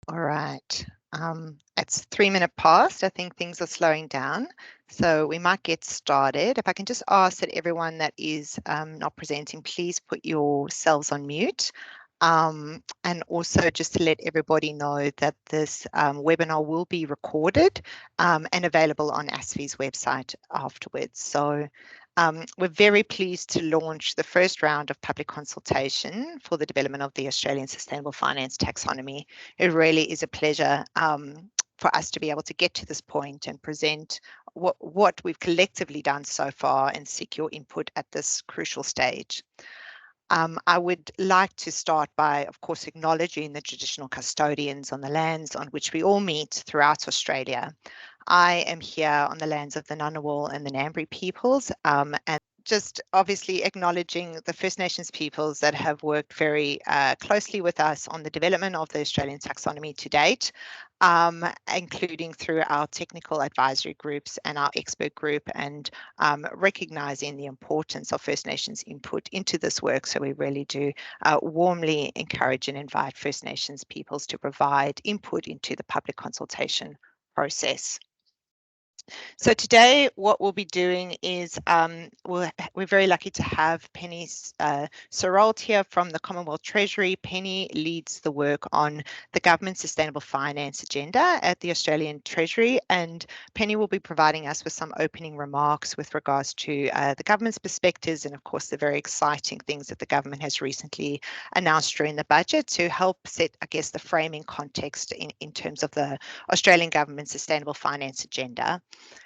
All right. It's 3 minutes past. I think things are slowing down. So we might get started. If I can just ask that everyone that is not presenting, please put yourselves on mute. And also just to let everybody know that this webinar will be recorded and available on ASFI's website afterwards. So we're very pleased to launch the first round of public consultation for the development of the Australian Sustainable Finance Taxonomy. It really is a pleasure for us to be able to get to this point and present what we've collectively done so far and seek your input at this crucial stage. I would like to start by, of course, acknowledging the traditional custodians on the lands on which we all meet throughout Australia. I am here on the lands of the Ngunnawal and the Ngambri peoples, and just obviously acknowledging the First Nations peoples that have worked very closely with us on the development of the Australian taxonomy to date, including through our technical advisory groups and our expert group, and recognising the importance of First Nations input into this work. So we really do warmly encourage and invite First Nations peoples to provide input into the public consultation process. So today what we'll be doing is we're very lucky to have Penny Serold here from the Commonwealth Treasury. Penny leads the work on the government sustainable finance agenda at the Australian Treasury, and Penny will be providing us with some opening remarks with regards to the government's perspectives and of course the very exciting things that the government has recently announced during the budget to help set, I guess, the framing context in terms of the Australian government's sustainable finance agenda.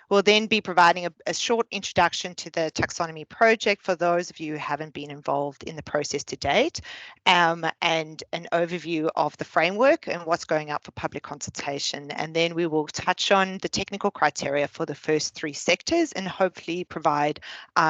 We'll then be providing a short introduction to the taxonomy project for those of you who haven't been involved in the process to date, and an overview of the framework and what's going up for public consultation. And then we will touch on the technical criteria for the first 3 sectors and hopefully provide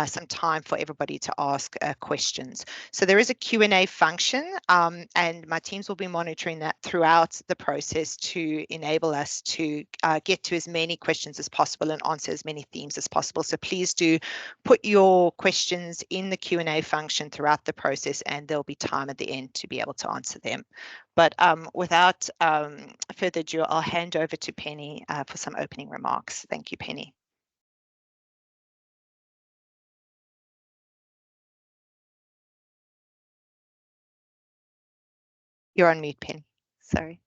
some time for everybody to ask questions. So there is a Q&A function, and my teams will be monitoring that throughout the process to enable us to get to as many questions as possible and answer as many themes as possible. So please do put your questions in the Q&A function throughout the process, and there'll be time at the end to be able to answer them. But without further ado, I'll hand over to Penny for some opening remarks. Thank you, Penny. You're on mute, Penny. Sorry.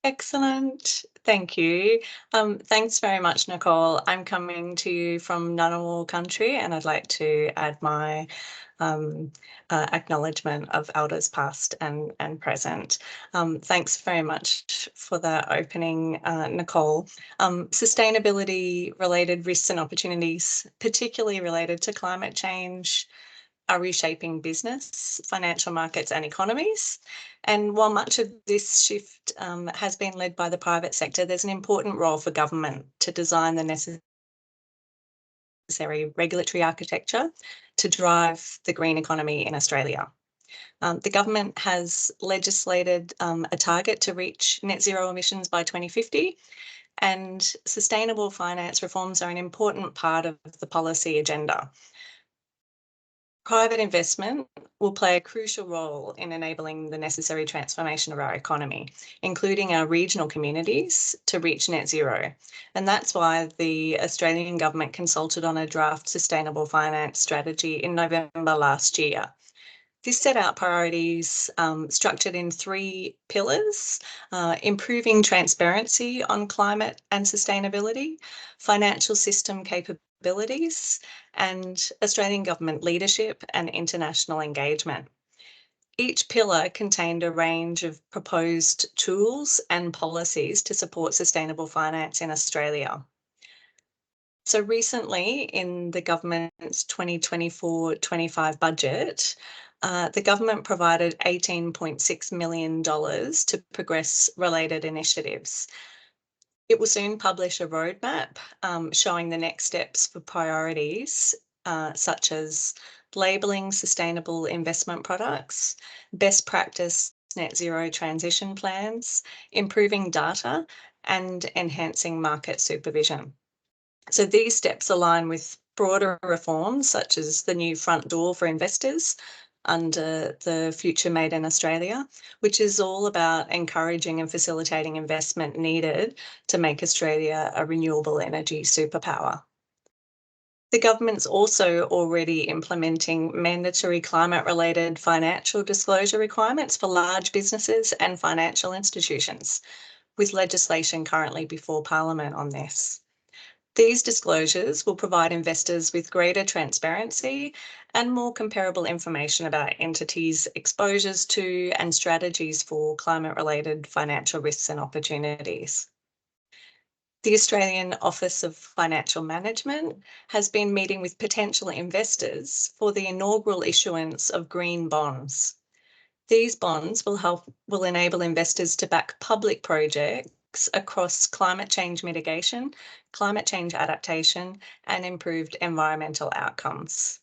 Excellent. Thank you. Thanks very much, Nicole. I'm coming to you from Ngunnawal country, and I'd like to add my acknowledgement of elders past and present. Thanks very much for that opening, Nicole. Sustainability-related risks and opportunities, particularly related to climate change, are reshaping business, financial markets and economies. And while much of this shift has been led by the private sector, there's an important role for government to design the necessary regulatory architecture to drive the green economy in Australia. The government has legislated a target to reach net zero emissions by 2050, and sustainable finance reforms are an important part of the policy agenda. Private investment will play a crucial role in enabling the necessary transformation of our economy, including our regional communities, to reach net zero. And that's why the Australian government consulted on a draft sustainable finance strategy in November last year. This set out priorities structured in 3 pillars: improving transparency on climate and sustainability, financial system capabilities, and Australian government leadership and international engagement. Each pillar contained a range of proposed tools and policies to support sustainable finance in Australia. So recently, in the government's 2024-25 budget, the government provided $18.6 million to progress related initiatives. It will soon publish a roadmap showing the next steps for priorities such as labelling sustainable investment products, best practice net zero transition plans, improving data, and enhancing market supervision. So these steps align with broader reforms such as the new front door for investors, under the Future Made in Australia, which is all about encouraging and facilitating investment needed to make Australia a renewable energy superpower. The government's also already implementing mandatory climate-related financial disclosure requirements for large businesses and financial institutions, with legislation currently before Parliament on this. These disclosures will provide investors with greater transparency and more comparable information about entities' exposures to and strategies for climate-related financial risks and opportunities. The Australian Office of Financial Management has been meeting with potential investors for the inaugural issuance of green bonds. These bonds will enable investors to back public projects across climate change mitigation, climate change adaptation, and improved environmental outcomes.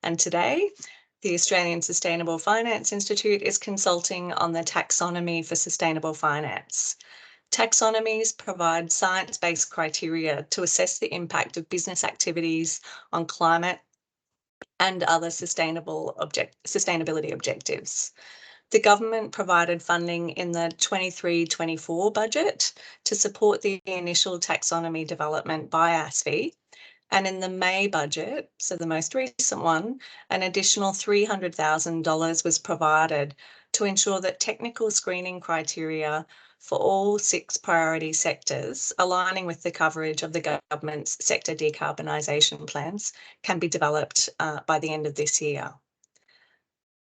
And today, the Australian Sustainable Finance Institute is consulting on the Taxonomy for Sustainable Finance. Taxonomies provide science-based criteria to assess the impact of business activities on climate and other sustainability objectives. The government provided funding in the 23-24 budget to support the initial taxonomy development by ASFI, and in the May budget, so the most recent one, an additional $300,000 was provided to ensure that technical screening criteria for all 6 priority sectors, aligning with the coverage of the government's sector decarbonisation plans, can be developed by the end of this year.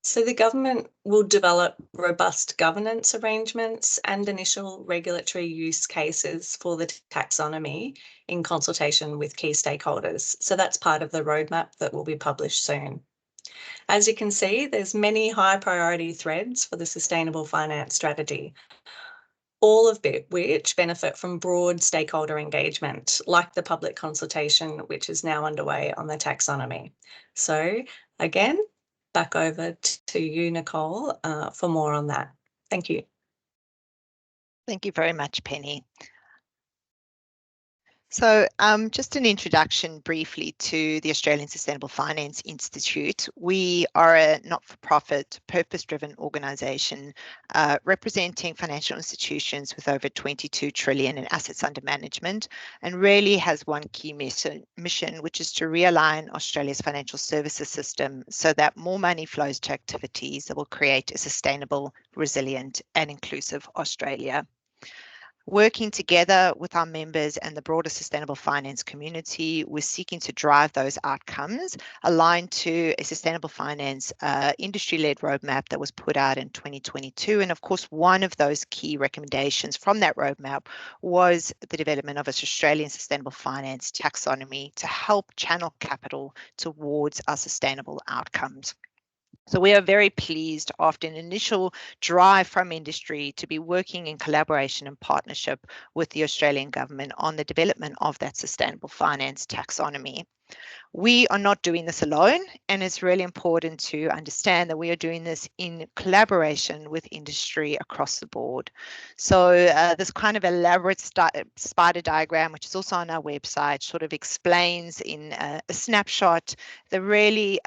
So the government will develop robust governance arrangements and initial regulatory use cases for the taxonomy in consultation with key stakeholders. So that's part of the roadmap that will be published soon. As you can see, there's many high priority threads for the sustainable finance strategy, all of which benefit from broad stakeholder engagement, like the public consultation, which is now underway on the taxonomy. So again, back over to you, Nicole, for more on that. Thank you. Thank you very much, Penny. So just an introduction briefly to the Australian Sustainable Finance Institute. We are a not-for-profit, purpose-driven organisation representing financial institutions with over 22 trillion in assets under management, and really has one key mission, which is to realign Australia's financial services system so that more money flows to activities that will create a sustainable, resilient and inclusive Australia. Working together with our members and the broader sustainable finance community, we're seeking to drive those outcomes aligned to a sustainable finance industry-led roadmap that was put out in 2022. And of course, one of those key recommendations from that roadmap was the development of an Australian sustainable finance taxonomy to help channel capital towards our sustainable outcomes. So we are very pleased after an initial drive from industry to be working in collaboration and partnership with the Australian government on the development of that sustainable finance taxonomy. We are not doing this alone, and it's really important to understand that we are doing this in collaboration with industry across the board. So this kind of elaborate spider diagram, which is also on our website, sort of explains in a snapshot the really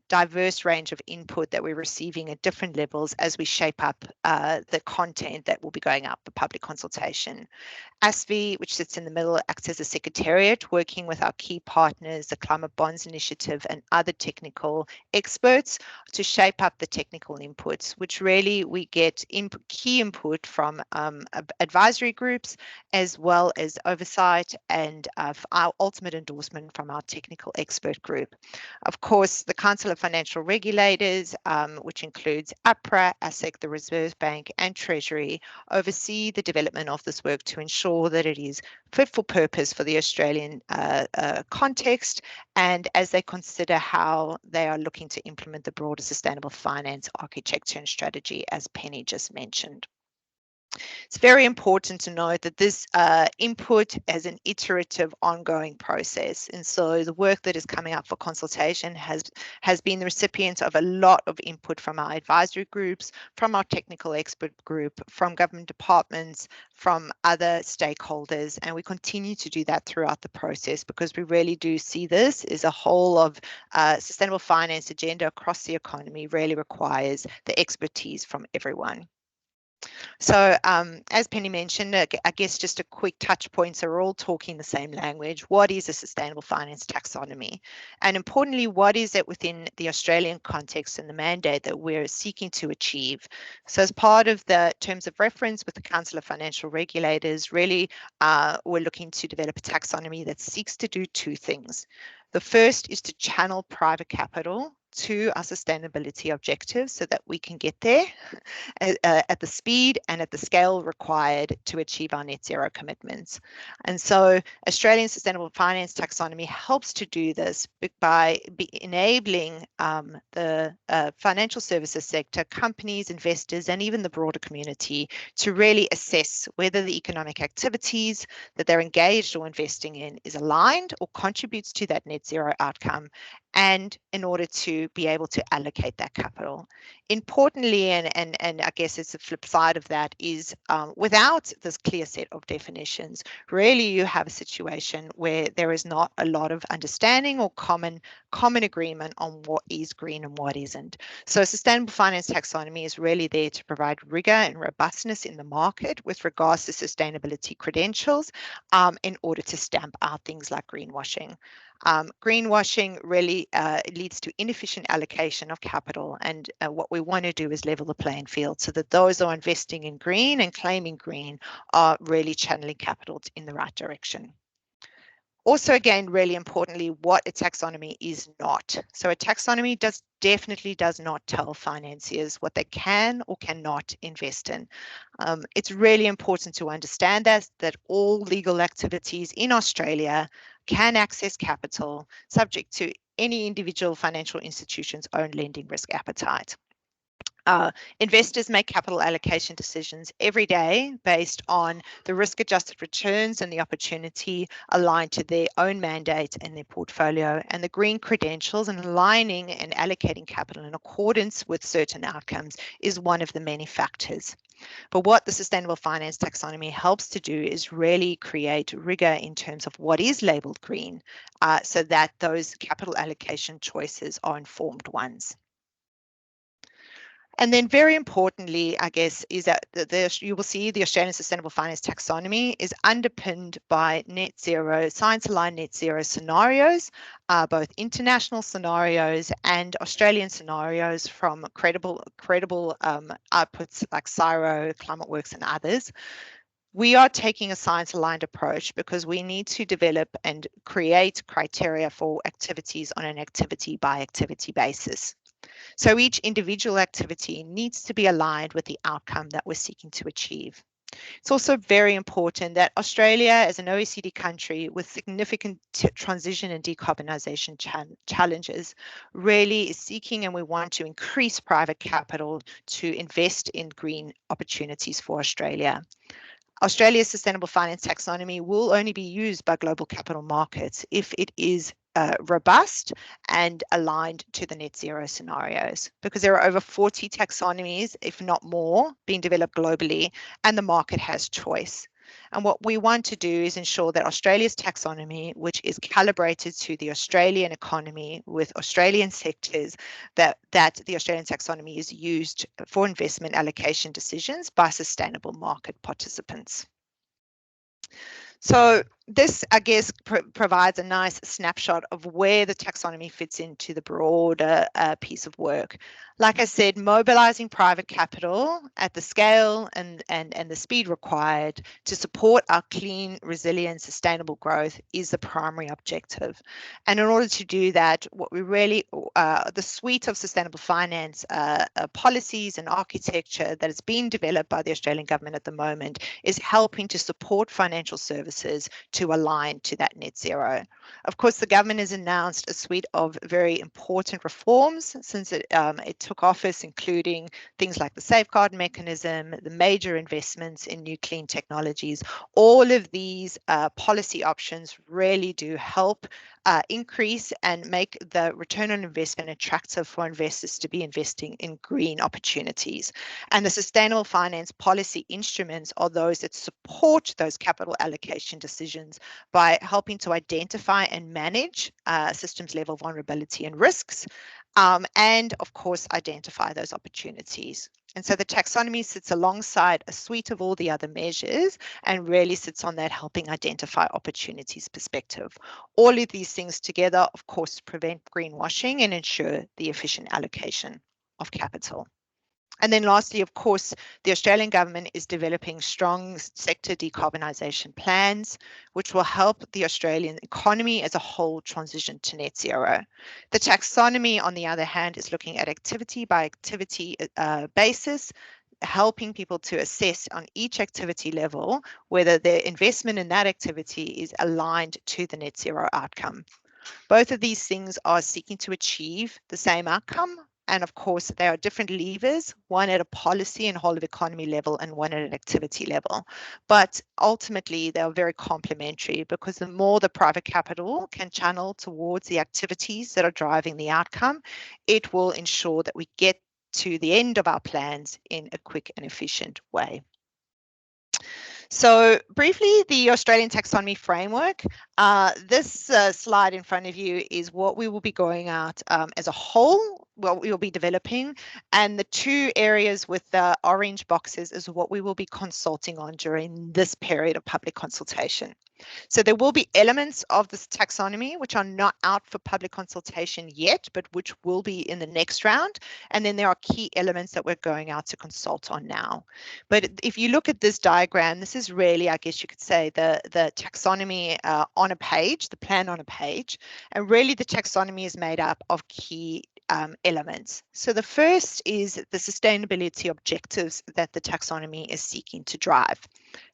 diverse range of input that we're receiving at different levels as we shape up the content that will be going up for public consultation. ASFI, which sits in the middle, acts as a secretariat, working with our key partners, the Climate Bonds Initiative and other technical experts to shape up the technical inputs, which really we get key input from advisory groups, as well as oversight and our ultimate endorsement from our technical expert group. Of course, the Council of Financial Regulators, which includes APRA, ASIC, the Reserve Bank and Treasury, oversee the development of this work to ensure that it is fit for purpose for the Australian context, and as they consider how they are looking to implement the broader sustainable finance architecture and strategy, as Penny just mentioned. It's very important to note that this input is an iterative, ongoing process. And so the work that is coming up for consultation has been the recipient of a lot of input from our advisory groups, from our technical expert group, from government departments, from other stakeholders. And we continue to do that throughout the process because we really do see this as a whole of sustainable finance agenda across the economy really requires the expertise from everyone. So as Penny mentioned, I guess just a quick touch point, so we're all talking the same language. What is a sustainable finance taxonomy? And importantly, what is it within the Australian context and the mandate that we're seeking to achieve? So as part of the terms of reference with the Council of Financial Regulators, really we're looking to develop a taxonomy that seeks to do two things. The first is to channel private capital to our sustainability objectives so that we can get there at the speed and at the scale required to achieve our net zero commitments. And so Australian Sustainable Finance Taxonomy helps to do this by enabling the financial services sector, companies, investors, and even the broader community to really assess whether the economic activities that they're engaged or investing in is aligned or contributes to that net zero outcome, and in order to be able to allocate that capital. Importantly, and I guess it's the flip side of that, is without this clear set of definitions, really you have a situation where there is not a lot of understanding or common agreement on what is green and what isn't. So sustainable finance taxonomy is really there to provide rigor and robustness in the market with regards to sustainability credentials in order to stamp out things like greenwashing. Greenwashing really leads to inefficient allocation of capital, and what we want to do is level the playing field so that those who are investing in green and claiming green are really channeling capital in the right direction. Also, again, really importantly, what a taxonomy is not. So a taxonomy definitely does not tell financiers what they can or cannot invest in. It's really important to understand that all legal activities in Australia can access capital subject to any individual financial institution's own lending risk appetite. Investors make capital allocation decisions every day based on the risk-adjusted returns and the opportunity aligned to their own mandate and their portfolio, and the green credentials and aligning and allocating capital in accordance with certain outcomes is one of the many factors. But what the Sustainable Finance Taxonomy helps to do is really create rigor in terms of what is labelled green so that those capital allocation choices are informed ones. And then very importantly, I guess, is that you will see the Australian Sustainable Finance Taxonomy is underpinned by net zero, science-aligned net zero scenarios, both international scenarios and Australian scenarios from credible outputs like CSIRO, ClimateWorks and others. We are taking a science-aligned approach because we need to develop and create criteria for activities on an activity-by-activity basis. So each individual activity needs to be aligned with the outcome that we're seeking to achieve. It's also very important that Australia, as an OECD country with significant transition and decarbonisation challenges, really is seeking, and we want to increase private capital to invest in green opportunities for Australia. Australia's Sustainable Finance Taxonomy will only be used by global capital markets if it is robust and aligned to the net zero scenarios, because there are over 40 taxonomies, if not more, being developed globally, and the market has choice. And what we want to do is ensure that Australia's taxonomy, which is calibrated to the Australian economy with Australian sectors, that the Australian taxonomy is used for investment allocation decisions by sustainable market participants. So this, I guess, provides a nice snapshot of where the taxonomy fits into the broader piece of work. Like I said, mobilizing private capital at the scale and the speed required to support our clean, resilient, sustainable growth is the primary objective. And in order to do that, what we really, the suite of sustainable finance policies and architecture that is being developed by the Australian government at the moment is helping to support financial services to align to that net zero. Of course, the government has announced a suite of very important reforms since it took office, including things like the safeguard mechanism, the major investments in new clean technologies. All of these policy options really do help increase and make the return on investment attractive for investors to be investing in green opportunities. And the sustainable finance policy instruments are those that support those capital allocation decisions by helping to identify and manage systems level vulnerability and risks, and of course, identify those opportunities. And so the taxonomy sits alongside a suite of all the other measures and really sits on that helping identify opportunities perspective. All of these things together, of course, prevent greenwashing and ensure the efficient allocation of capital. And then lastly, of course, the Australian government is developing strong sector decarbonisation plans, which will help the Australian economy as a whole transition to net zero. The taxonomy, on the other hand, is looking at activity by activity basis, helping people to assess on each activity level whether their investment in that activity is aligned to the net zero outcome. Both of these things are seeking to achieve the same outcome. And of course, there are different levers, one at a policy and whole of economy level and one at an activity level. But ultimately, they are very complementary because the more the private capital can channel towards the activities that are driving the outcome, it will ensure that we get to the end of our plans in a quick and efficient way. So briefly, the Australian Taxonomy Framework. This slide in front of you is what we will be going out as a whole, what we will be developing, and the two areas with the orange boxes is what we will be consulting on during this period of public consultation. So there will be elements of this taxonomy which are not out for public consultation yet, but which will be in the next round. And then there are key elements that we're going out to consult on now. But if you look at this diagram, this is really, I guess you could say, the taxonomy on a page, the plan on a page. And really the taxonomy is made up of key elements. So the first is the sustainability objectives that the taxonomy is seeking to drive.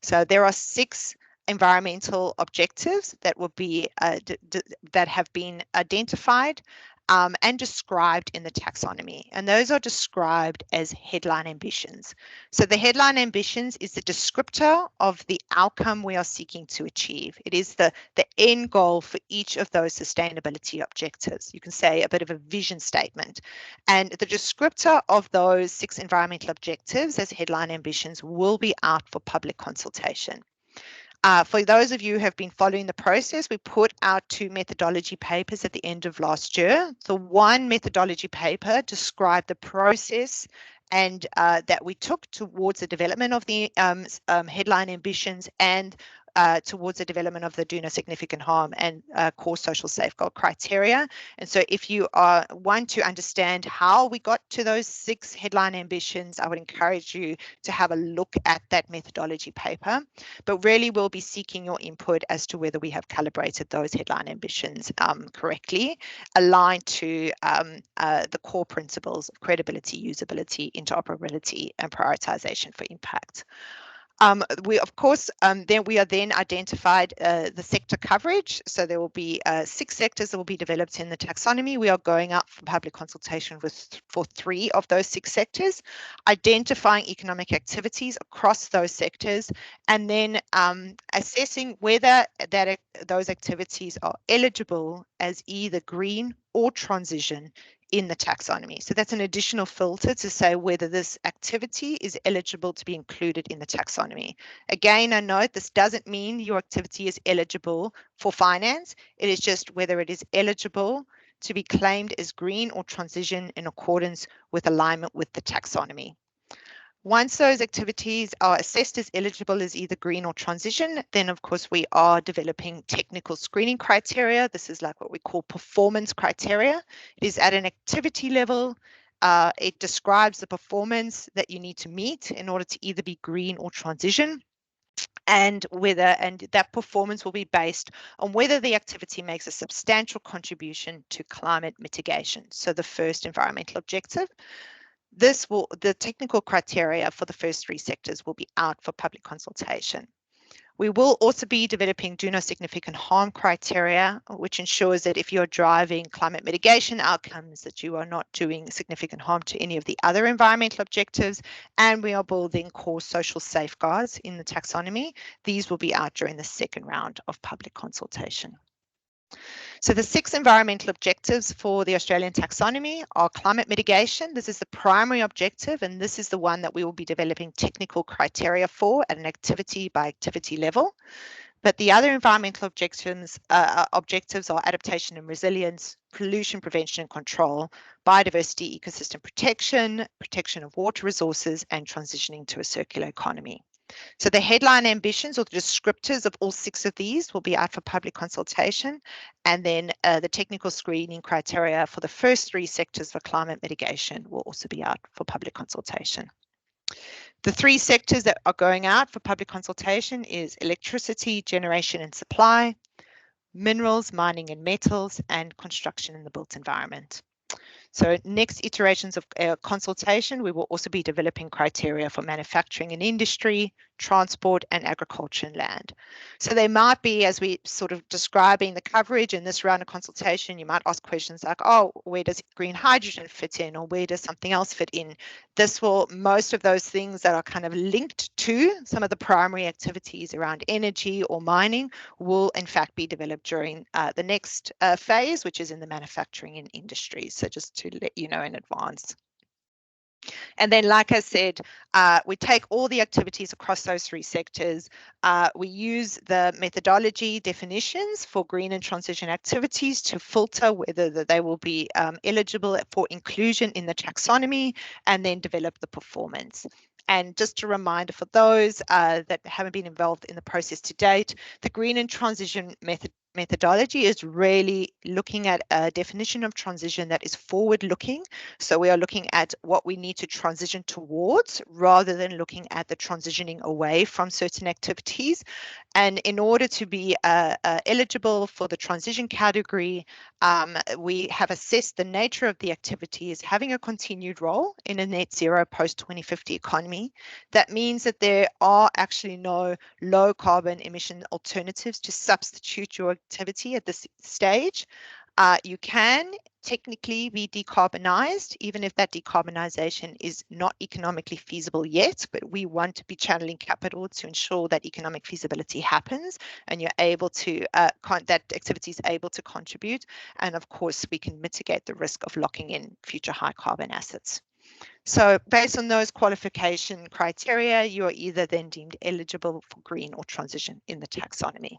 So there are 6 environmental objectives that will be that have been identified and described in the taxonomy, and those are described as headline ambitions. So the headline ambitions is the descriptor of the outcome we are seeking to achieve. It is the end goal for each of those sustainability objectives. You can say a bit of a vision statement, and the descriptor of those 6 environmental objectives as headline ambitions will be out for public consultation. For those of you who have been following the process, we put out 2 methodology papers at the end of last year. The one methodology paper described the process and that we took towards the development of the headline ambitions and towards the development of the do no significant harm and core social safeguard criteria. And so if you want to understand how we got to those 6 headline ambitions, I would encourage you to have a look at that methodology paper. But really we'll be seeking your input as to whether we have calibrated those headline ambitions correctly, aligned to the core principles of credibility, usability, interoperability, and prioritization for impact. We, of course, then we are then identified the sector coverage. So there will be 6 sectors that will be developed in the taxonomy. We are going out for public consultation for 3 of those 6 sectors, identifying economic activities across those sectors, and then assessing whether those activities are eligible as either green or transition in the taxonomy. So that's an additional filter to say whether this activity is eligible to be included in the taxonomy. Again, I note this doesn't mean your activity is eligible for finance. It is just whether it is eligible to be claimed as green or transition in accordance with alignment with the taxonomy. Once those activities are assessed as eligible as either green or transition, then of course we are developing technical screening criteria. This is like what we call performance criteria. It is at an activity level. It describes the performance that you need to meet in order to either be green or transition, and that performance will be based on whether the activity makes a substantial contribution to climate mitigation. So the first environmental objective. The technical criteria for the first 3 sectors will be out for public consultation. We will also be developing do no significant harm criteria, which ensures that if you're driving climate mitigation outcomes, that you are not doing significant harm to any of the other environmental objectives. And we are building core social safeguards in the taxonomy. These will be out during the second round of public consultation. So the 6 environmental objectives for the Australian taxonomy are climate mitigation. This is the primary objective, and this is the one that we will be developing technical criteria for at an activity by activity level. But the other environmental objectives are adaptation and resilience, pollution prevention and control, biodiversity, ecosystem protection, protection of water resources, and transitioning to a circular economy. So the headline ambitions or the descriptors of all 6 of these will be out for public consultation. And then the technical screening criteria for the first 3 sectors for climate mitigation will also be out for public consultation. The 3 sectors that are going out for public consultation is electricity, generation and supply, minerals, mining and metals, and construction in the built environment. So next iterations of consultation, we will also be developing criteria for manufacturing and industry, transport and agriculture and land. So they might be, as we sort of describing the coverage in this round of consultation, you might ask questions like, oh, where does green hydrogen fit in, or where does something else fit in? This will, most of those things that are kind of linked to some of the primary activities around energy or mining will in fact be developed during the next phase, which is in the manufacturing and industry. So just to let you know in advance. And then, like I said, we take all the activities across those 3 sectors. We use the methodology definitions for green and transition activities to filter whether they will be eligible for inclusion in the taxonomy, and then develop the performance. And just a reminder for those that haven't been involved in the process to date, the green and transition methodology is really looking at a definition of transition that is forward-looking. So we are looking at what we need to transition towards rather than looking at the transitioning away from certain activities. And in order to be eligible for the transition category, we have assessed the nature of the activity as having a continued role in a net zero post-2050 economy. That means that there are actually no low carbon emission alternatives to substitute your activity at this stage. You can technically be decarbonized, even if that decarbonisation is not economically feasible yet, but we want to be channeling capital to ensure that economic feasibility happens and you're able to, that activity is able to contribute. And of course, we can mitigate the risk of locking in future high carbon assets. So based on those qualification criteria, you are either then deemed eligible for green or transition in the taxonomy.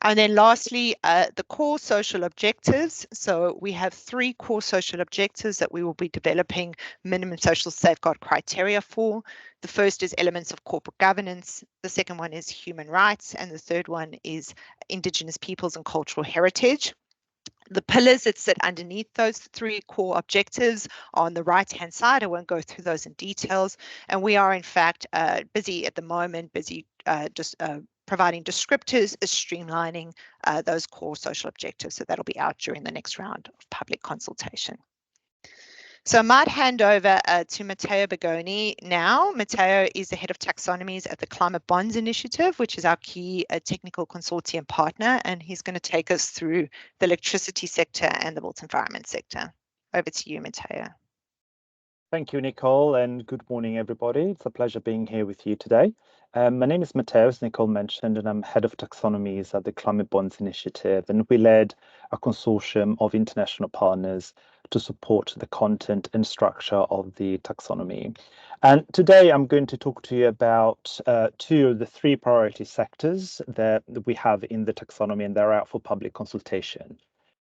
And then lastly, the core social objectives. So we have 3 core social objectives that we will be developing minimum social safeguard criteria for. The first is elements of corporate governance. The second one is human rights. And the third one is Indigenous peoples and cultural heritage. The pillars that sit underneath those 3 core objectives are on the right-hand side. I won't go through those in details. And we are, in fact, busy at the moment, providing descriptors, streamlining those core social objectives. So that'll be out during the next round of public consultation. So I might hand over to Matteo Bogoni now. Matteo is the head of taxonomies at the Climate Bonds Initiative, which is our key technical consortium partner, and he's going to take us through the electricity sector and the built environment sector. Over to you, Matteo. Thank you, Nicole, and good morning, everybody. It's a pleasure being here with you today. My name is Matteo, as Nicole mentioned, and I'm head of taxonomies at the Climate Bonds Initiative, and we led a consortium of international partners to support the content and structure of the taxonomy. And today I'm going to talk to you about 2 of the 3 priority sectors that we have in the taxonomy, and they're out for public consultation.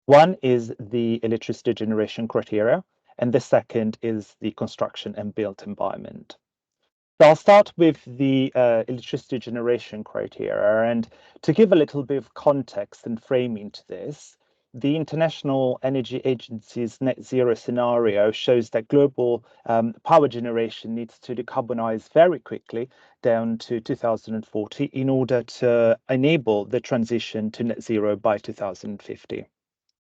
One is the electricity generation criteria, and the second is the construction and built environment. So I'll start with the electricity generation criteria, and to give a little bit of context and framing to this, the International Energy Agency's net zero scenario shows that global power generation needs to decarbonize very quickly down to 2040 in order to enable the transition to net zero by 2050.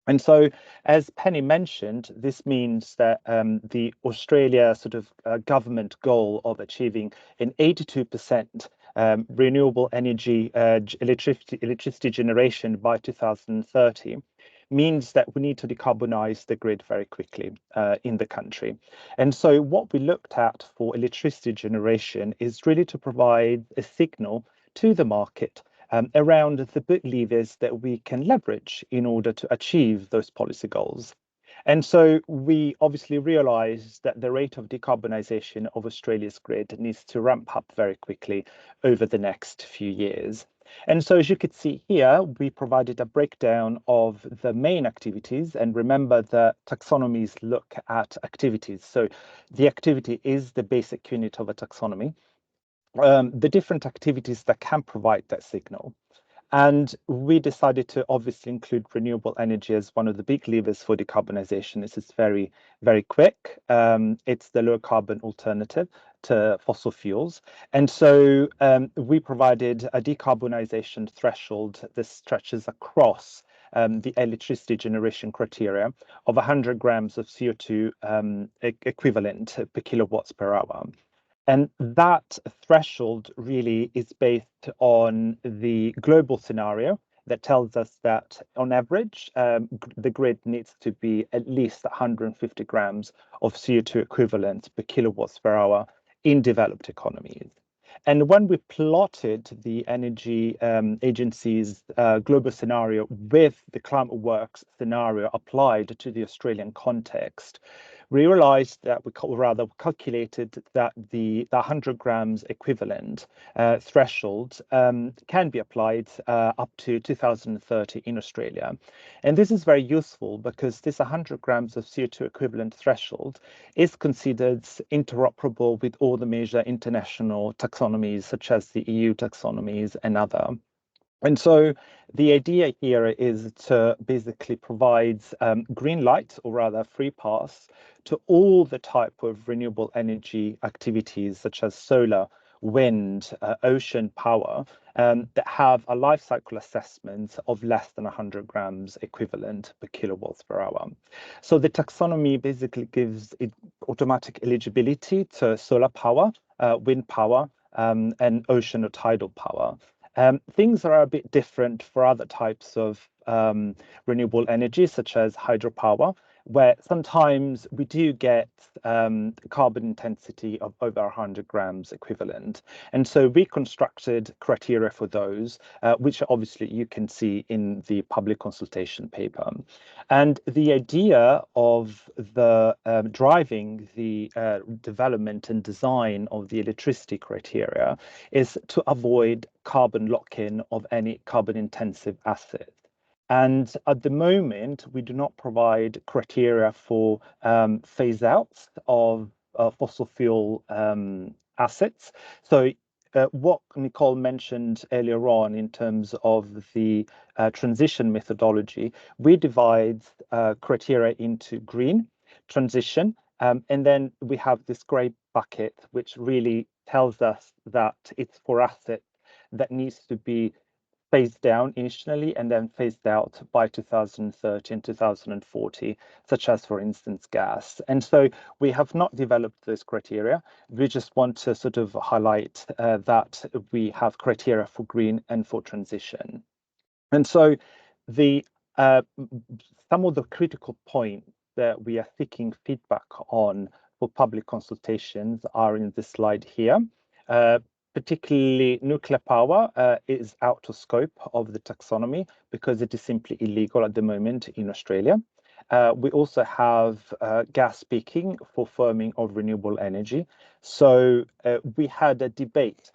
And so, as Penny mentioned, this means that the Australia sort of government goal of achieving an 82% renewable energy electricity generation by 2030 means that we need to decarbonize the grid very quickly in the country. And so what we looked at for electricity generation is really to provide a signal to the market around the big levers that we can leverage in order to achieve those policy goals. And so we obviously realized that the rate of decarbonisation of Australia's grid needs to ramp up very quickly over the next few years. And so as you could see here, we provided a breakdown of the main activities. And remember that taxonomies look at activities. So the activity is the basic unit of a taxonomy. The different activities that can provide that signal. And we decided to obviously include renewable energy as one of the big levers for decarbonisation. This is very, very quick. It's the low carbon alternative to fossil fuels. And so we provided a decarbonisation threshold that stretches across the electricity generation criteria of 100 grams of CO2 equivalent per kilowatts per hour. And that threshold really is based on the global scenario that tells us that on average, the grid needs to be at least 150 grams of CO2 equivalent per kilowatts per hour in developed economies. And when we plotted the Energy Agency's global scenario with the Climate Works scenario applied to the Australian context, we realized that we calculated that the 100 grams equivalent threshold can be applied up to 2030 in Australia. And this is very useful because this 100 grams of CO2 equivalent threshold is considered interoperable with all the major international taxonomies, such as the EU taxonomies and other. And so the idea here is to basically provide green light, or rather free pass, to all the type of renewable energy activities such as solar, wind, ocean power that have a life cycle assessment of less than 100 grams equivalent per kilowatts per hour. So the taxonomy basically gives it automatic eligibility to solar power, wind power, and ocean or tidal power. Things are a bit different for other types of renewable energy, such as hydropower, where sometimes we do get carbon intensity of over 100 grams equivalent. And so we constructed criteria for those, which obviously you can see in the public consultation paper. And the idea of the driving the development and design of the electricity criteria is to avoid carbon lock-in of any carbon intensive asset. And at the moment, we do not provide criteria for phase outs of fossil fuel assets. So what Nicole mentioned earlier on in terms of the transition methodology, we divide criteria into green, transition, and then we have this grey bucket, which really tells us that it's for assets that needs to be phased down initially and then phased out by 2030 and 2040, such as, for instance, gas. And so we have not developed those criteria. We just want to sort of highlight that we have criteria for green and for transition. And so the some of the critical points that we are seeking feedback on for public consultations are in this slide here. Particularly nuclear power is out of scope of the taxonomy because it is simply illegal at the moment in Australia. We also have gas peaking for firming of renewable energy. So we had a debate,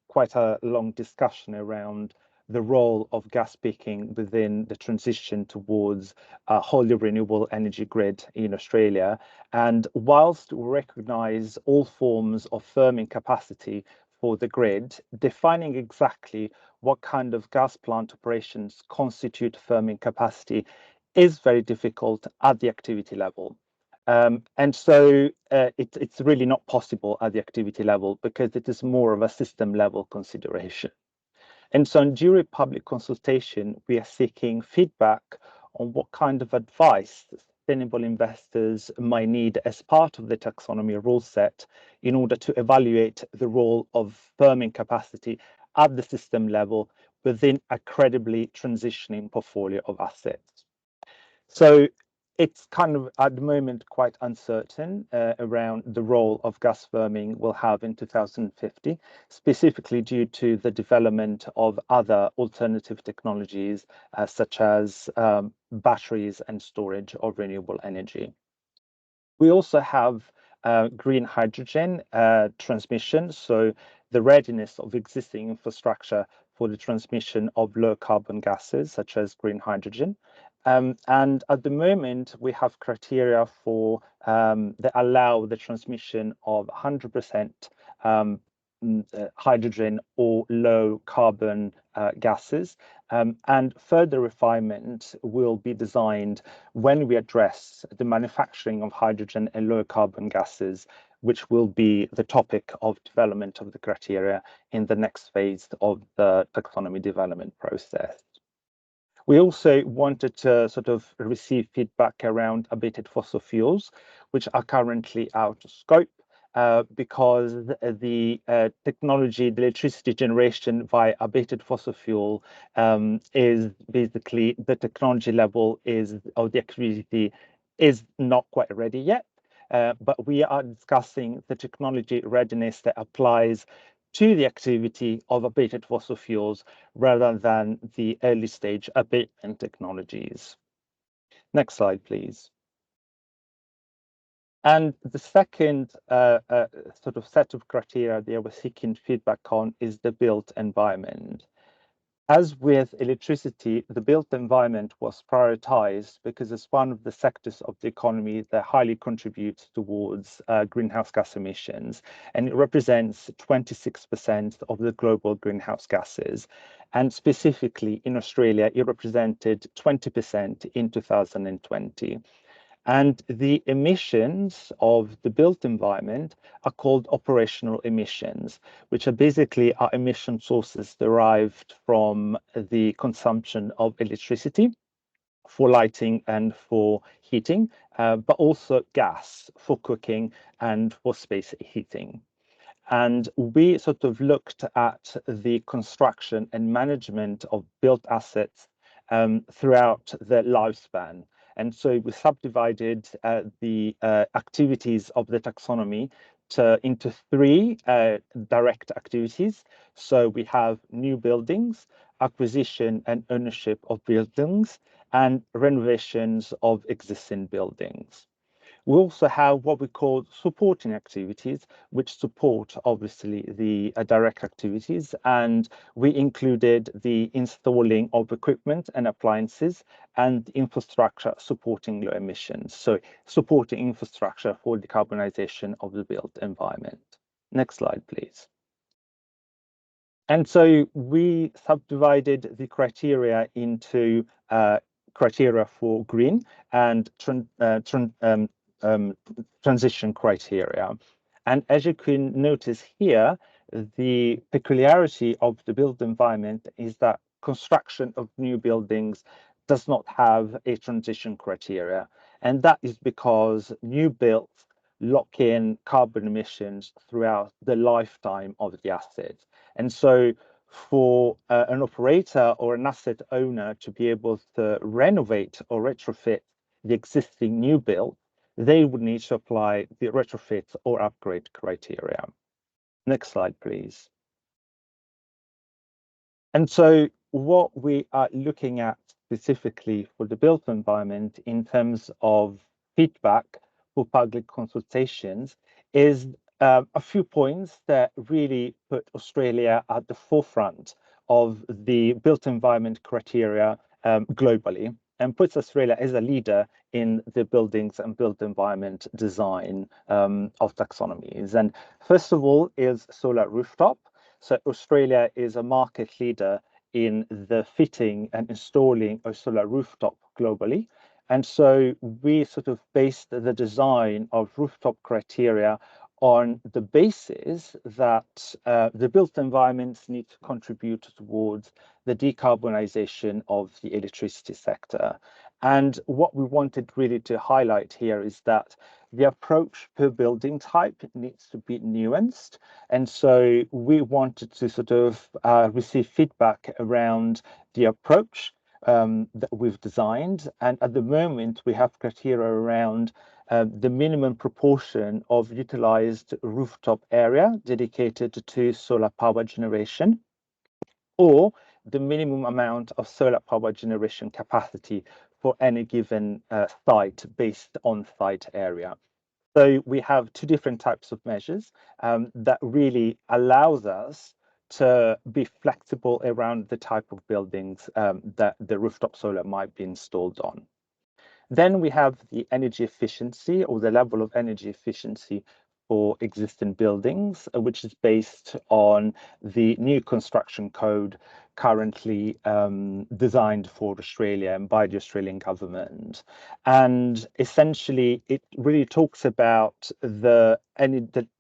quite a long discussion around the role of gas peaking within the transition towards a wholly renewable energy grid in Australia. And whilst we recognise all forms of firming capacity for the grid, defining exactly what kind of gas plant operations constitute firming capacity is very difficult at the activity level. And so it's really not possible at the activity level because it is more of a system level consideration. And so during public consultation, we are seeking feedback on what kind of advice sustainable investors might need as part of the taxonomy rule set in order to evaluate the role of firming capacity at the system level within a credibly transitioning portfolio of assets. So it's kind of at the moment quite uncertain around the role of gas firming will have in 2050, specifically due to the development of other alternative technologies such as batteries and storage of renewable energy. We also have green hydrogen transmission, so the readiness of existing infrastructure for the transmission of low carbon gases such as green hydrogen. And at the moment, we have criteria for that allow the transmission of 100% hydrogen or low carbon gases. And further refinement will be designed when we address the manufacturing of hydrogen and low carbon gases, which will be the topic of development of the criteria in the next phase of the taxonomy development process. We also wanted to sort of receive feedback around abated fossil fuels, which are currently out of scope because the technology, the electricity generation via abated fossil fuel is basically the technology level of the activity is not quite ready yet. But we are discussing the technology readiness that applies to the activity of abated fossil fuels rather than the early stage abatement technologies. Next slide, please. And the second sort of set of criteria that we're seeking feedback on is the built environment. As with electricity, the built environment was prioritized because it's one of the sectors of the economy that highly contributes towards greenhouse gas emissions, and it represents 26% of the global greenhouse gases. And specifically in Australia, it represented 20% in 2020. And the emissions of the built environment are called operational emissions, which are basically our emission sources derived from the consumption of electricity for lighting and for heating, but also gas for cooking and for space heating. And we sort of looked at the construction and management of built assets throughout the lifespan. And so we subdivided the activities of the taxonomy into three direct activities. So we have new buildings, acquisition and ownership of buildings, and renovations of existing buildings. We also have what we call supporting activities, which support obviously the direct activities. And we included the installing of equipment and appliances and infrastructure supporting low emissions. So supporting infrastructure for decarbonization of the built environment. Next slide, please. And so we subdivided the criteria into criteria for green and transition criteria. And as you can notice here, the peculiarity of the built environment is that construction of new buildings does not have a transition criteria. And that is because new builds lock in carbon emissions throughout the lifetime of the asset. And so for an operator or an asset owner to be able to renovate or retrofit the existing new build, they would need to apply the retrofit or upgrade criteria. Next slide, please. And so what we are looking at specifically for the built environment in terms of feedback for public consultations is a few points that really put Australia at the forefront of the built environment criteria globally, and puts Australia as a leader in the buildings and built environment design of taxonomies. And first of all is solar rooftop. So Australia is a market leader in the fitting and installing of solar rooftop globally. And so we sort of based the design of rooftop criteria on the basis that the built environments need to contribute towards the decarbonization of the electricity sector. And what we wanted really to highlight here is that the approach per building type needs to be nuanced. And so we wanted to sort of receive feedback around the approach that we've designed. And at the moment, we have criteria around the minimum proportion of utilized rooftop area dedicated to solar power generation, or the minimum amount of solar power generation capacity for any given site based on site area. So we have two different types of measures that really allows us to be flexible around the type of buildings that the rooftop solar might be installed on. Then we have the energy efficiency, or the level of energy efficiency for existing buildings, which is based on the new construction code currently designed for Australia and by the Australian government. And essentially, it really talks about the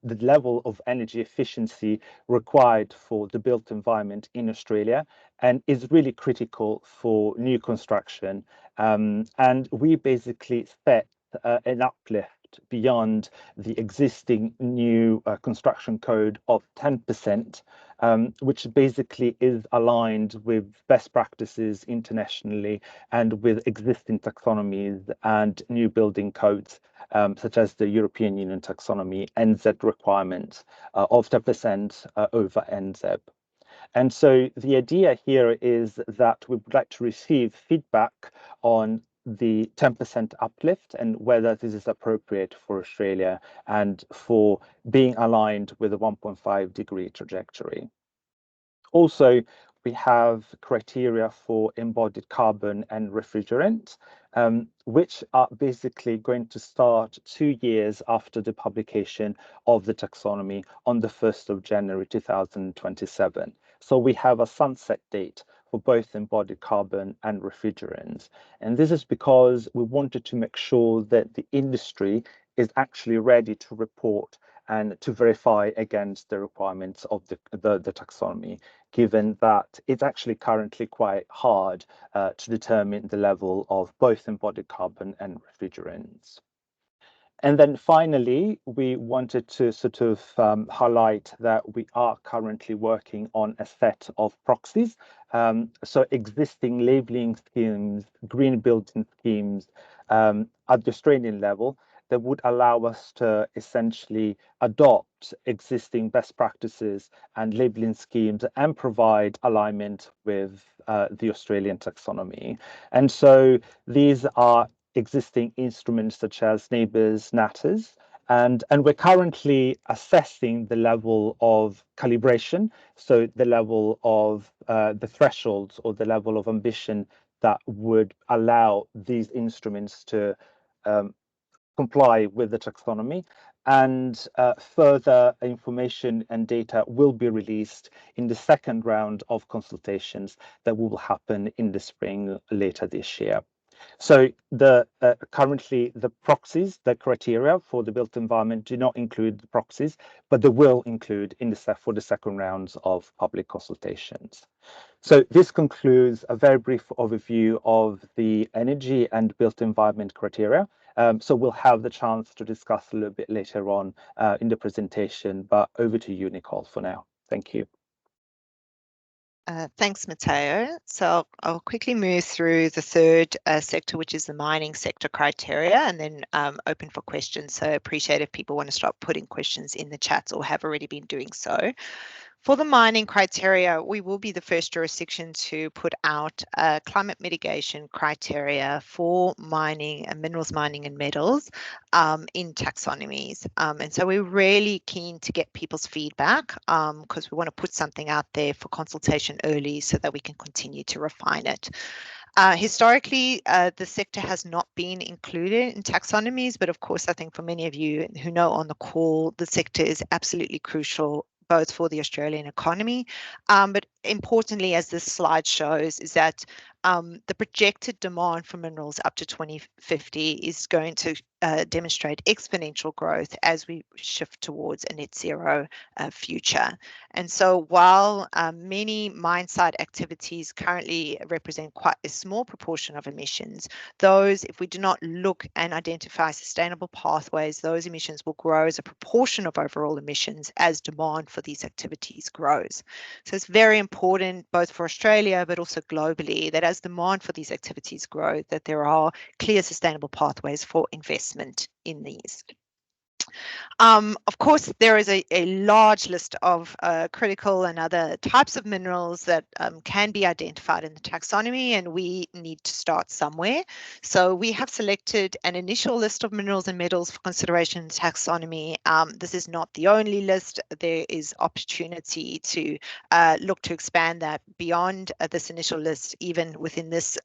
level of energy efficiency required for the built environment in Australia, and is really critical for new construction. And we basically set an uplift beyond the existing new construction code of 10%, which basically is aligned with best practices internationally and with existing taxonomies and new building codes, such as the European Union taxonomy NZ requirement of 10% over NZ. And so the idea here is that we would like to receive feedback on the 10% uplift and whether this is appropriate for Australia and for being aligned with a 1.5 degree trajectory. Also, we have criteria for embodied carbon and refrigerant, which are basically going to start 2 years after the publication of the taxonomy on the 1st of January 2027. So we have a sunset date for both embodied carbon and refrigerants. And this is because we wanted to make sure that the industry is actually ready to report and to verify against the requirements of the taxonomy, given that it's actually currently quite hard to determine the level of both embodied carbon and refrigerants. And then finally, we wanted to sort of highlight that we are currently working on a set of proxies. So existing labelling schemes, green building schemes at the Australian level that would allow us to essentially adopt existing best practices and labelling schemes and provide alignment with the Australian taxonomy. And so these are existing instruments such as neighbours, natters, and we're currently assessing the level of calibration, so the level of the thresholds or the level of ambition that would allow these instruments to comply with the taxonomy. And further information and data will be released in the second round of consultations that will happen in the spring later this year. So currently the proxies, the criteria for the built environment do not include the proxies, but they will include for the second rounds of public consultations. So this concludes a very brief overview of the energy and built environment criteria. So we'll have the chance to discuss a little bit later on in the presentation, but over to you, Nicole, for now. Thank you. Thanks, Matteo. So I'll quickly move through the third sector, which is the mining sector criteria, and then open for questions. So I appreciate if people want to start putting questions in the chats or have already been doing so. For the mining criteria, we will be the first jurisdiction to put out climate mitigation criteria for mining and minerals mining and metals in taxonomies. And so we're really keen to get people's feedback because we want to put something out there for consultation early so that we can continue to refine it. Historically, the sector has not been included in taxonomies, but of course, I think for many of you who know on the call, the sector is absolutely crucial both for the Australian economy, but importantly, as this slide shows, is that the projected demand for minerals up to 2050 is going to demonstrate exponential growth as we shift towards a net zero future. And so while many mine site activities currently represent quite a small proportion of emissions, those, if we do not look and identify sustainable pathways, those emissions will grow as a proportion of overall emissions as demand for these activities grows. So it's very important, both for Australia but also globally, that as demand for these activities grow, that there are clear sustainable pathways for investment in these. Of course, there is a large list of critical and other types of minerals that can be identified in the taxonomy, and we need to start somewhere. So we have selected an initial list of minerals and metals for consideration in taxonomy. This is not the only list. There is opportunity to look to expand that beyond this initial list, even within this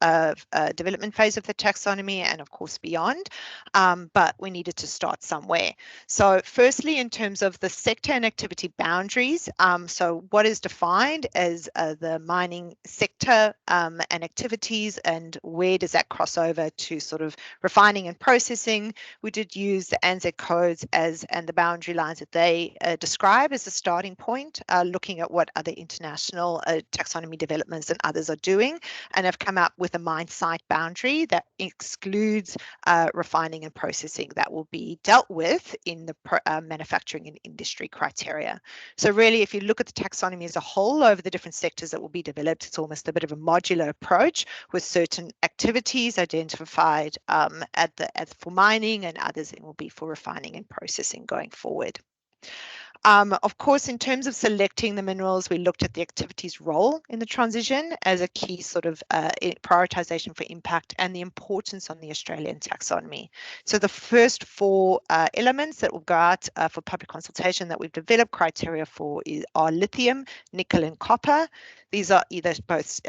development phase of the taxonomy, and of course beyond. But we needed to start somewhere. So firstly, in terms of the sector and activity boundaries, so what is defined as the mining sector and activities, and where does that cross over to sort of refining and processing? We did use the ANZ codes and the boundary lines that they describe as a starting point, looking at what other international taxonomy developments and others are doing, and have come up with a mine site boundary that excludes refining and processing that will be dealt with in the manufacturing and industry criteria. So really, if you look at the taxonomy as a whole over the different sectors that will be developed, it's almost a bit of a modular approach with certain activities identified for mining, and others it will be for refining and processing going forward. Of course, in terms of selecting the minerals, we looked at the activity's role in the transition as a key sort of prioritization for impact and the importance on the Australian taxonomy. So the first four elements that will go out for public consultation that we've developed criteria for are lithium, nickel, and copper. These are either both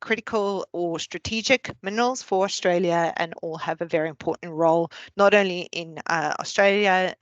critical or strategic minerals for Australia, and all have a very important role, not only in Australia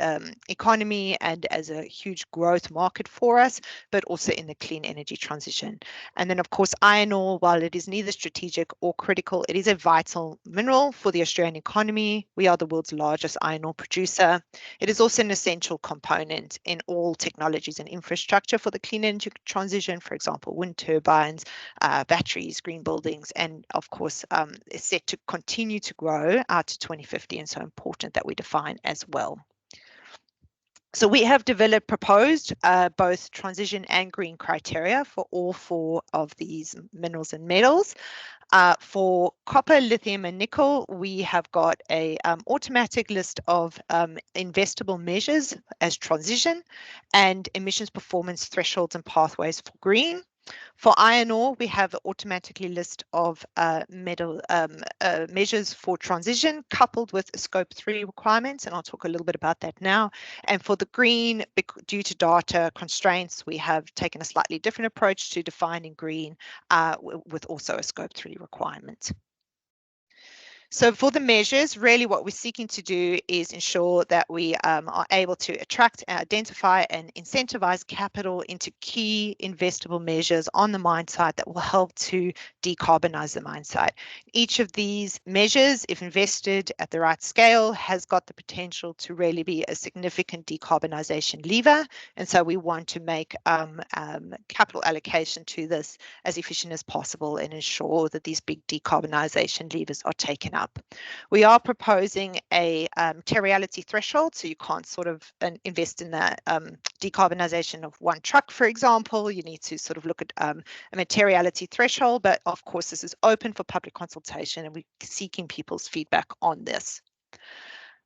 economy and as a huge growth market for us, but also in the clean energy transition. And then, of course, iron ore, while it is neither strategic or critical, it is a vital mineral for the Australian economy. We are the world's largest iron ore producer. It is also an essential component in all technologies and infrastructure for the clean energy transition, for example, wind turbines, batteries, green buildings, and of course, is set to continue to grow out to 2050, and so important that we define as well. So we have proposed both transition and green criteria for all four of these minerals and metals. For copper, lithium, and nickel, we have got a automatic list of investable measures as transition and emissions performance thresholds and pathways for green. For iron ore, we have automatically list of measures for transition coupled with scope 3 requirements, and I'll talk a little bit about that now. And for the green, due to data constraints, we have taken a slightly different approach to defining green with also a scope 3 requirement. So for the measures, really what we're seeking to do is ensure that we are able to attract, identify and incentivize capital into key investable measures on the mine site that will help to decarbonize the mine site. Each of these measures, if invested at the right scale, has got the potential to really be a significant decarbonization lever. And so we want to make capital allocation to this as efficient as possible and ensure that these big decarbonization levers are taken up. We are proposing a materiality threshold, so you can't sort of invest in the decarbonisation of one truck, for example. You need to sort of look at a materiality threshold, but of course this is open for public consultation and we're seeking people's feedback on this.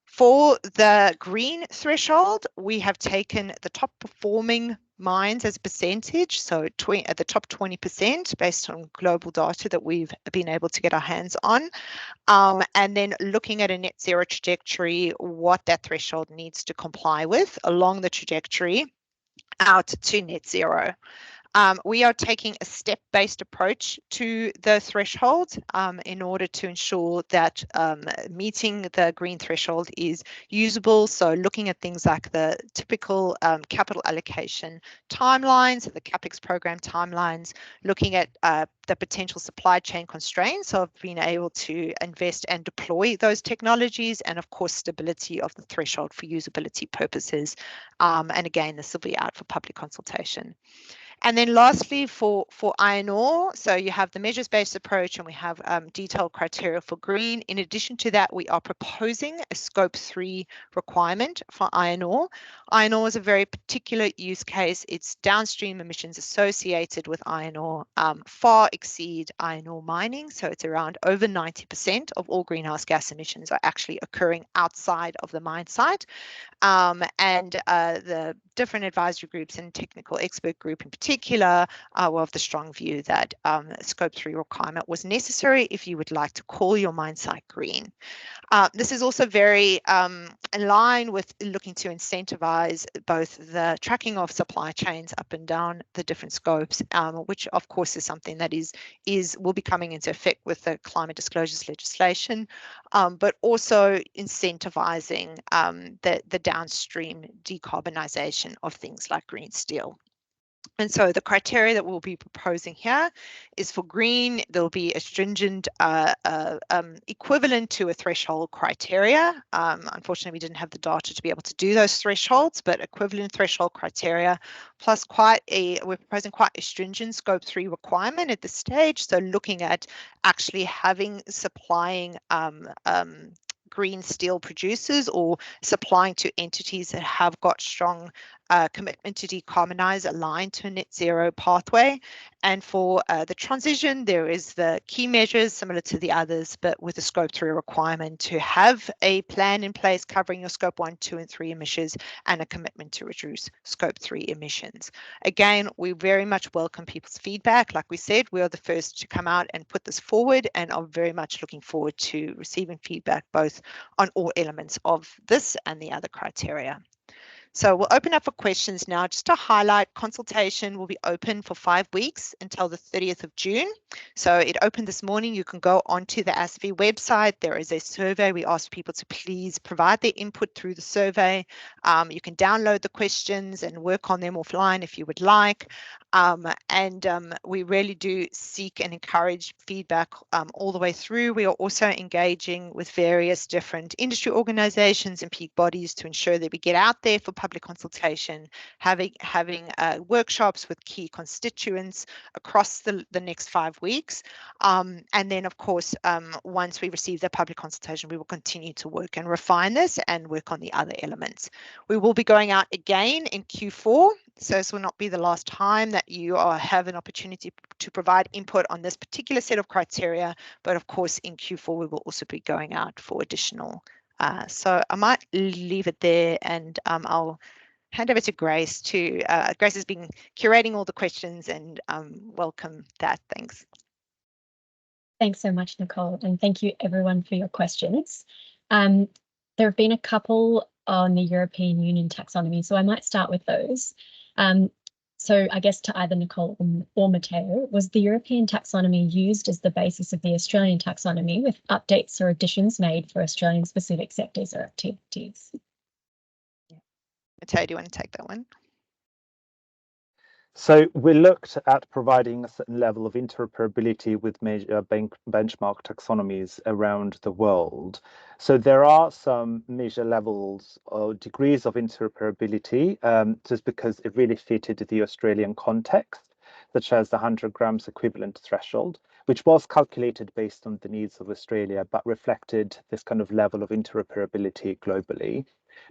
For the green threshold, we have taken the top performing mines as a percentage, so at the top 20% based on global data that we've been able to get our hands on. And then looking at a net zero trajectory, what that threshold needs to comply with along the trajectory out to net zero. We are taking a step-based approach to the threshold in order to ensure that meeting the green threshold is usable. So looking at things like the typical capital allocation timelines, the CapEx program timelines, looking at the potential supply chain constraints of being able to invest and deploy those technologies, and of course stability of the threshold for usability purposes. And again, this will be out for public consultation. And then lastly, for iron ore, so you have the measures-based approach and we have detailed criteria for green. In addition to that, we are proposing a scope 3 requirement for iron ore. Iron ore is a very particular use case. Its downstream emissions associated with iron ore far exceed iron ore mining. So it's around over 90% of all greenhouse gas emissions are actually occurring outside of the mine site. And the different advisory groups and technical expert group in particular were of the strong view that scope 3 requirement was necessary if you would like to call your mine site green. This is also very in line with looking to incentivize both the tracking of supply chains up and down the different scopes, which of course is something that will be coming into effect with the climate disclosures legislation, but also incentivizing the downstream decarbonisation of things like green steel. And so the criteria that we'll be proposing here is for green, there'll be a stringent equivalent to a threshold criteria. Unfortunately, we didn't have the data to be able to do those thresholds, but equivalent threshold criteria plus we're proposing quite a stringent scope 3 requirement at this stage. So looking at actually supplying green steel producers or supplying to entities that have got strong commitment to decarbonize aligned to a net zero pathway. And for the transition, there is the key measures similar to the others, but with a scope 3 requirement to have a plan in place covering your scope 1, 2, and 3 emissions and a commitment to reduce scope 3 emissions. Again, we very much welcome people's feedback. Like we said, we are the first to come out and put this forward and are very much looking forward to receiving feedback both on all elements of this and the other criteria. So we'll open up for questions now. Just to highlight, consultation will be open for 5 weeks until the 30th of June. So it opened this morning. You can go onto the ASFI website. There is a survey. We ask people to please provide their input through the survey. You can download the questions and work on them offline if you would like. We really do seek and encourage feedback all the way through. We are also engaging with various different industry organizations and peak bodies to ensure that we get out there for public consultation, having workshops with key constituents across the next 5 weeks. And then, of course, once we receive the public consultation, we will continue to work and refine this and work on the other elements. We will be going out again in Q4. So this will not be the last time that you have an opportunity to provide input on this particular set of criteria. But of course, in Q4, we will also be going out for additional. So I might leave it there and I'll hand over to Grace. Grace has been curating all the questions and welcome that. Thanks. Thanks so much, Nicole. And thank you everyone for your questions. There have been a couple on the European Union taxonomy, so I might start with those. So I guess to either Nicole or Matteo, was the European taxonomy used as the basis of the Australian taxonomy with updates or additions made for Australian specific sectors or activities? Matteo, do you want to take that one? So we looked at providing a certain level of interoperability with major benchmark taxonomies around the world. So there are some major levels or degrees of interoperability just because it really fitted the Australian context, such as the 100 grams equivalent threshold, which was calculated based on the needs of Australia, but reflected this kind of level of interoperability globally.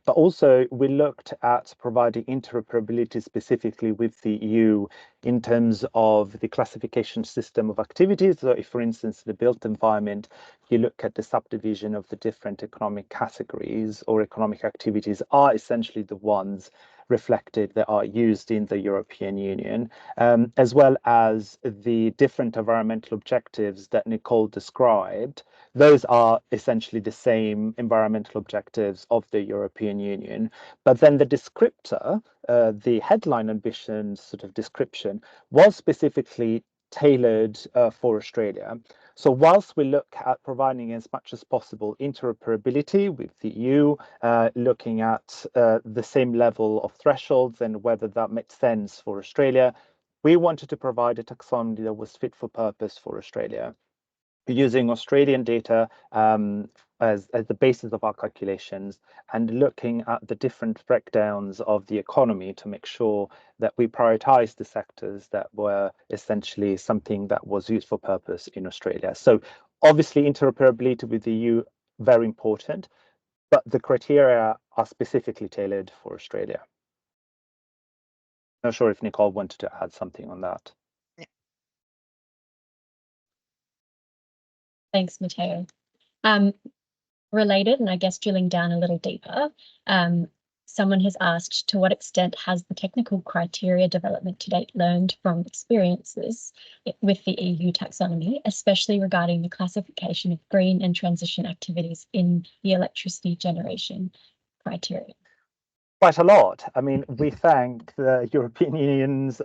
But also we looked at providing interoperability specifically with the EU in terms of the classification system of activities. So if, for instance, the built environment, you look at the subdivision of the different economic categories or economic activities are essentially the ones reflected that are used in the European Union, as well as the different environmental objectives that Nicole described. Those are essentially the same environmental objectives of the European Union. But then the descriptor, the headline ambition sort of description, was specifically tailored for Australia. So whilst we look at providing as much as possible interoperability with the EU, looking at the same level of thresholds and whether that makes sense for Australia, we wanted to provide a taxonomy that was fit for purpose for Australia, using Australian data as the basis of our calculations, and looking at the different breakdowns of the economy to make sure that we prioritize the sectors that were essentially something that was used for purpose in Australia. So obviously interoperability with the EU, very important, but the criteria are specifically tailored for Australia. Not sure if Nicole wanted to add something on that. Thanks, Matteo. Related, and I guess drilling down a little deeper, someone has asked, to what extent has the technical criteria development to date learned from experiences with the EU taxonomy, especially regarding the classification of green and transition activities in the electricity generation criteria? Quite a lot. I mean, we thank the European Union's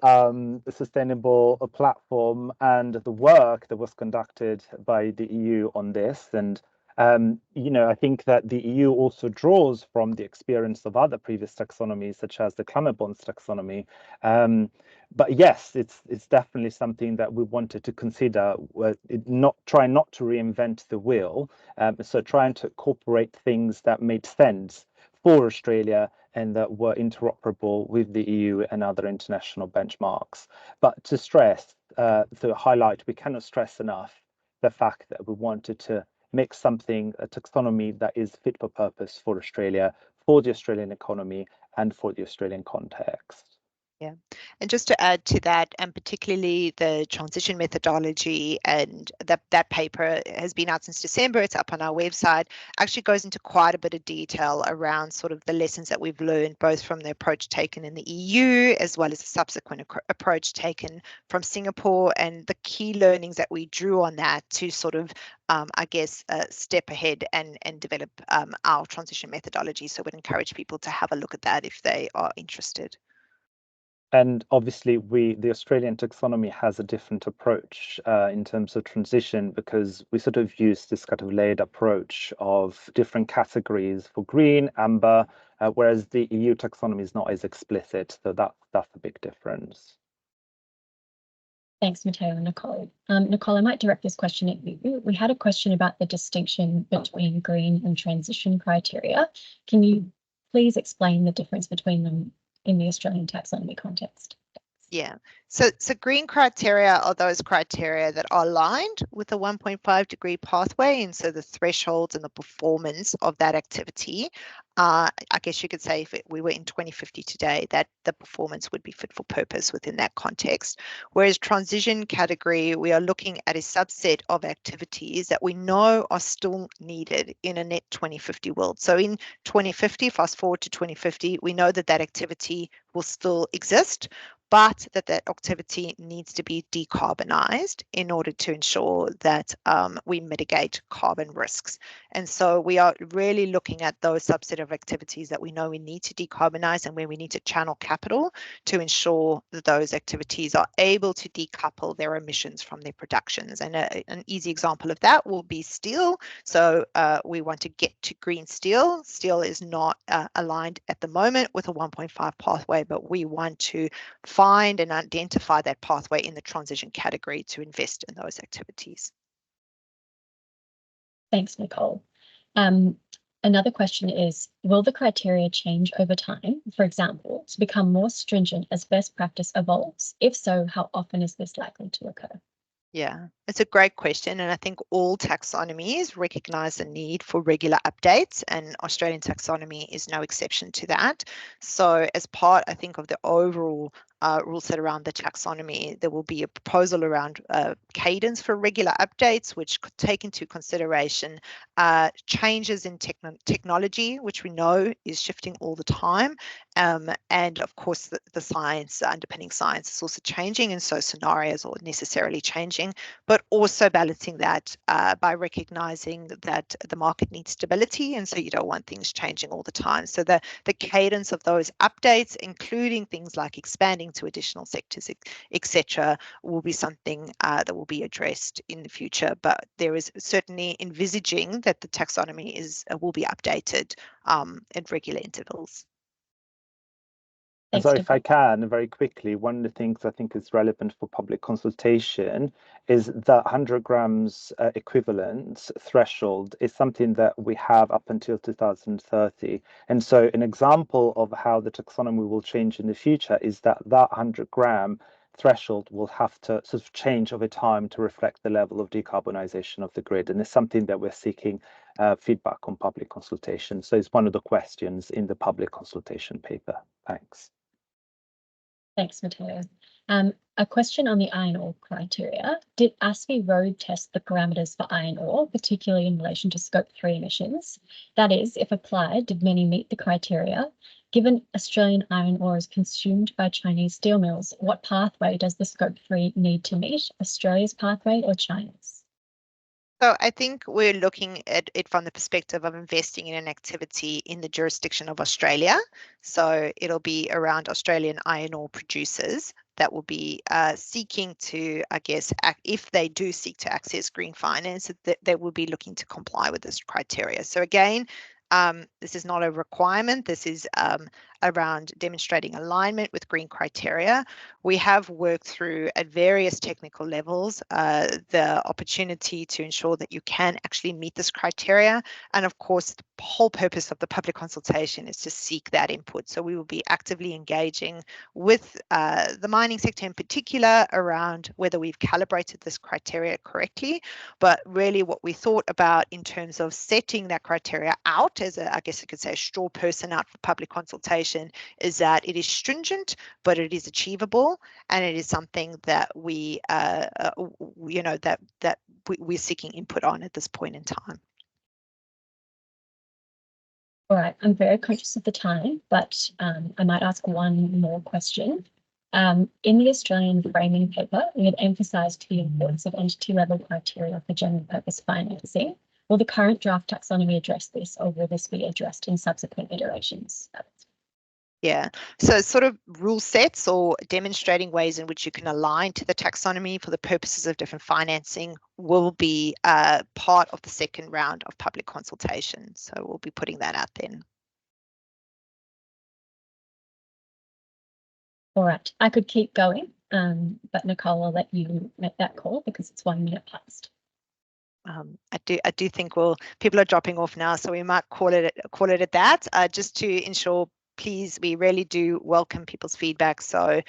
sustainable platform and the work that was conducted by the EU on this. And, I think that the EU also draws from the experience of other previous taxonomies, such as the climate bonds taxonomy. But yes, it's definitely something that we wanted to consider, try not to reinvent the wheel. So trying to incorporate things that made sense for Australia and that were interoperable with the EU and other international benchmarks. But to stress, to highlight, we cannot stress enough the fact that we wanted to make something, a taxonomy that is fit for purpose for Australia, for the Australian economy, and for the Australian context. Yeah, and just to add to that, and particularly the transition methodology, and that paper has been out since December, it's up on our website, actually goes into quite a bit of detail around sort of the lessons that we've learned, both from the approach taken in the EU, as well as the subsequent approach taken from Singapore, and the key learnings that we drew on that to sort of, step ahead and develop our transition methodology. So we'd encourage people to have a look at that if they are interested. And obviously, the Australian taxonomy has a different approach in terms of transition, because we sort of use this kind of layered approach of different categories for green, amber, whereas the EU taxonomy is not as explicit. So that's a big difference. Thanks, Matteo and Nicole. Nicole, I might direct this question at you. We had a question about the distinction between green and transition criteria. Can you please explain the difference between them in the Australian taxonomy context? Yeah, so green criteria are those criteria that are aligned with the 1.5 degree pathway, and so the thresholds and the performance of that activity. I guess you could say if we were in 2050 today, that the performance would be fit for purpose within that context. Whereas transition category, we are looking at a subset of activities that we know are still needed in a net 2050 world. So in 2050, fast forward to 2050, we know that activity will still exist, but that activity needs to be decarbonised in order to ensure that we mitigate carbon risks. And so we are really looking at those subset of activities that we know we need to decarbonise, and where we need to channel capital to ensure that those activities are able to decouple their emissions from their productions. And an easy example of that will be steel. So we want to get to green steel. Steel is not aligned at the moment with a 1.5 pathway, but we want to find and identify that pathway in the transition category to invest in those activities. Thanks, Nicole. Another question is, will the criteria change over time, for example, to become more stringent as best practice evolves? If so, how often is this likely to occur? Yeah, It's a great question, and I think all taxonomies recognise the need for regular updates, and Australian taxonomy is no exception to that. So as part, I think, of the overall rule set around the taxonomy, there will be a proposal around cadence for regular updates, which could take into consideration changes in technology, which we know is shifting all the time. And of course, the science, the underpinning science is also changing, and so scenarios are necessarily changing, but also balancing that by recognizing that the market needs stability, and so you don't want things changing all the time. So the cadence of those updates, including things like expanding to additional sectors, etc., will be something that will be addressed in the future. But there is certainly envisaging that the taxonomy will be updated at regular intervals. And so if I can, very quickly, one of the things I think is relevant for public consultation is that 100 grams equivalent threshold is something that we have up until 2030. And so an example of how the taxonomy will change in the future is that 100 gram threshold will have to sort of change over time to reflect the level of decarbonisation of the grid. And it's something that we're seeking feedback on public consultation. So it's one of the questions in the public consultation paper. Thanks. Thanks, Matteo. A question on the iron ore criteria. Did ASFI road test the parameters for iron ore, particularly in relation to Scope 3 emissions? That is, if applied, did many meet the criteria? Given Australian iron ore is consumed by Chinese steel mills, what pathway does the Scope 3 need to meet? Australia's pathway or China's? So I think we're looking at it from the perspective of investing in an activity in the jurisdiction of Australia. So it'll be around Australian iron ore producers that will be seeking to, I guess, if they do seek to access green finance, that they will be looking to comply with this criteria. So again, this is not a requirement. This is around demonstrating alignment with green criteria. We have worked through at various technical levels the opportunity to ensure that you can actually meet this criteria. And of course, the whole purpose of the public consultation is to seek that input. So we will be actively engaging with the mining sector in particular around whether we've calibrated this criteria correctly. But really what we thought about in terms of setting that criteria out as a, I guess you could say, a straw person out for public consultation is that it is stringent, but it is achievable, and it is something that we, we're seeking input on at this point in time. All right, I'm very conscious of the time, but I might ask one more question. In the Australian framing paper, we had emphasised the importance of entity-level criteria for general purpose financing. Will the current draft taxonomy address this, or will this be addressed in subsequent iterations? Yeah, so sort of rule sets or demonstrating ways in which you can align to the taxonomy for the purposes of different financing will be part of the second round of public consultation. So we'll be putting that out then. All right, I could keep going, but Nicole, I'll let you make that call because it's 1 minute past. I do think people are dropping off now, so we might call it at that. Just to ensure, please, we really do welcome people's feedback. So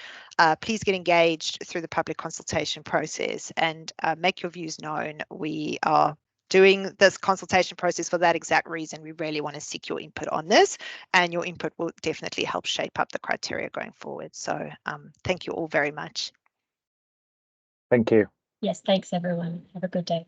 please get engaged through the public consultation process and make your views known. We are doing this consultation process for that exact reason. We really want to seek your input on this, and your input will definitely help shape up the criteria going forward. So thank you all very much. Thank you. Yes, thanks everyone. Have a good day.